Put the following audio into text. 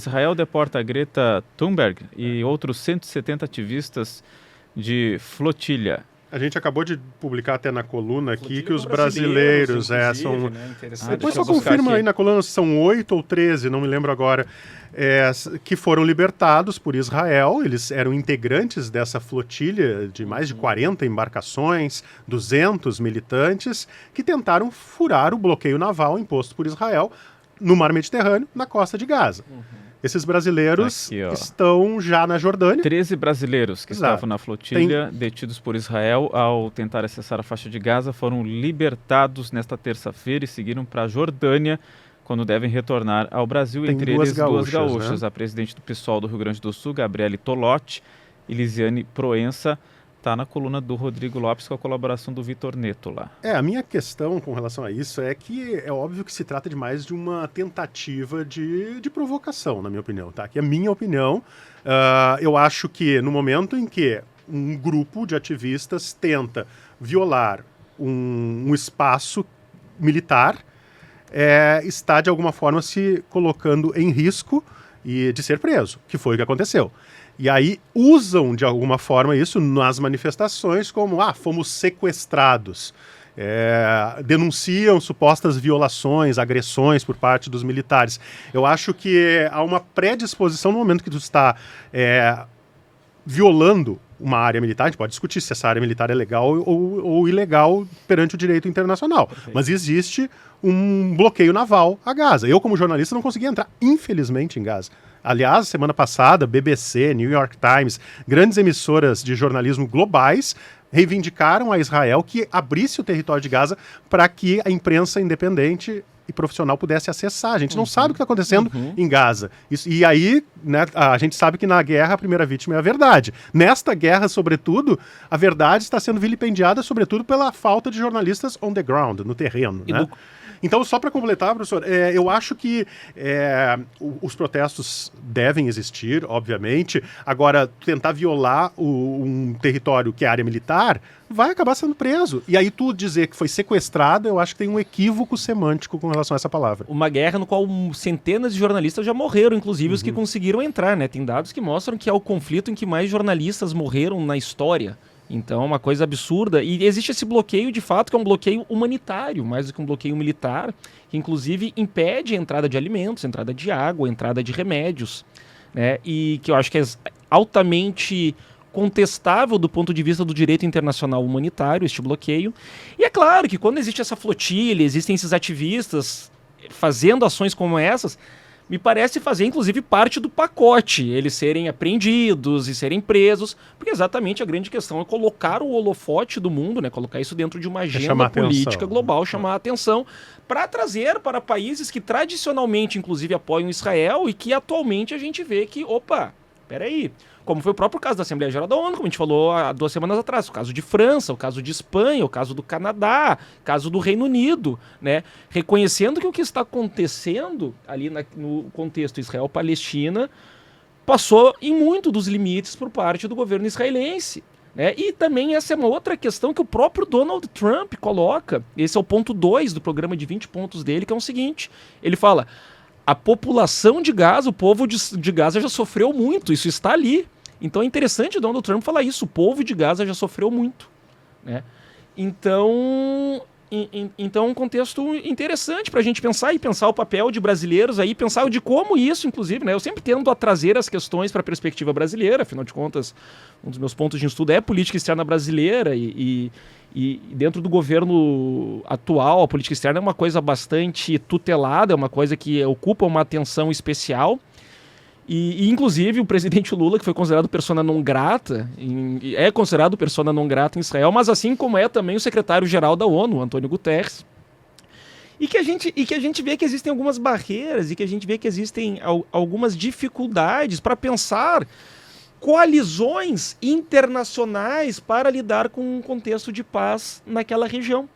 Israel deporta Greta Thunberg e outros 170 ativistas de flotilha. A gente acabou de publicar até na coluna aqui que os brasileiros são... Né? Depois só confirma aí na coluna se são 8 ou 13, não me lembro agora, que foram libertados por Israel. Eles eram integrantes dessa flotilha de mais de 40 embarcações, 200 militantes, que tentaram furar o bloqueio naval imposto por Israel no Mar Mediterrâneo, na costa de Gaza. Esses brasileiros estão já na Jordânia. 13 brasileiros que estavam na flotilha, detidos por Israel ao tentar acessar a faixa de Gaza, foram libertados nesta terça-feira e seguiram para a Jordânia, quando devem retornar ao Brasil. Entre eles, duas gaúchas, né? A presidente do PSOL do Rio Grande do Sul, Gabriele Tolotti, e Lisiane Proença. Está na coluna do Rodrigo Lopes com a colaboração do Vitor Neto lá. A minha questão com relação a isso é que é óbvio que se trata de mais de uma tentativa de provocação, na minha opinião, tá? Que é a minha opinião. Eu acho que no momento em que um grupo de ativistas tenta violar um espaço militar, está de alguma forma se colocando em risco e de ser preso, que foi o que aconteceu. E aí usam de alguma forma isso nas manifestações como, fomos sequestrados. Denunciam supostas violações, agressões por parte dos militares. Eu acho que há uma predisposição no momento que tu está violando uma área militar. A gente pode discutir se essa área militar é legal ou ilegal perante o direito internacional. Perfeito. Mas existe um bloqueio naval a Gaza. Eu, como jornalista, não consegui entrar, infelizmente, em Gaza. Aliás, semana passada, BBC, New York Times, grandes emissoras de jornalismo globais reivindicaram a Israel que abrisse o território de Gaza para que a imprensa independente e profissional pudesse acessar. A gente não sabe o que está acontecendo em Gaza. E aí, né, a gente sabe que na guerra a primeira vítima é a verdade. Nesta guerra, sobretudo, a verdade está sendo vilipendiada, sobretudo, pela falta de jornalistas on the ground, no terreno. Né? Então, só para completar, professor, eu acho que os protestos devem existir, obviamente. Agora, tentar violar um território que é área militar vai acabar sendo preso. E aí tu dizer que foi sequestrado, eu acho que tem um equívoco semântico com relação a essa palavra. Uma guerra no qual centenas de jornalistas já morreram, inclusive os que conseguiram entrar, né? Tem dados que mostram que é o conflito em que mais jornalistas morreram na história. Então é uma coisa absurda. E existe esse bloqueio, de fato, que é um bloqueio humanitário, mais do que um bloqueio militar, que inclusive impede a entrada de alimentos, a entrada de água, a entrada de remédios, né? E que eu acho que é altamente contestável do ponto de vista do direito internacional humanitário, este bloqueio. E é claro que quando existe essa flotilha, existem esses ativistas fazendo ações como essas, me parece fazer, inclusive, parte do pacote, eles serem apreendidos e serem presos, porque exatamente a grande questão é colocar o holofote do mundo, né, colocar isso dentro de uma agenda política global, chamar a atenção, para trazer para países que tradicionalmente, inclusive, apoiam Israel e que atualmente a gente vê que, peraí, como foi o próprio caso da Assembleia Geral da ONU, como a gente falou há 2 semanas atrás, o caso de França, o caso de Espanha, o caso do Canadá, o caso do Reino Unido, né? Reconhecendo que o que está acontecendo ali no contexto Israel-Palestina passou em muito dos limites por parte do governo israelense. Né? E também essa é uma outra questão que o próprio Donald Trump coloca. Esse é o ponto 2 do programa de 20 pontos dele, que é o seguinte, ele fala: a população de Gaza, o povo de Gaza já sofreu muito, isso está ali. Então é interessante o Donald Trump falar isso, o povo de Gaza já sofreu muito. Né? Então é um contexto interessante para a gente pensar e pensar o papel de brasileiros aí, pensar de como isso, inclusive, né? Eu sempre tendo a trazer as questões para a perspectiva brasileira, afinal de contas, um dos meus pontos de estudo é política externa brasileira e dentro do governo atual, a política externa é uma coisa bastante tutelada, é uma coisa que ocupa uma atenção especial. E inclusive, o presidente Lula, que foi considerado persona non grata, é considerado persona non grata em Israel, mas assim como é também o secretário-geral da ONU, Antônio Guterres. E que a gente vê que existem algumas barreiras e que a gente vê que existem algumas dificuldades para pensar coalizões internacionais para lidar com um contexto de paz naquela região.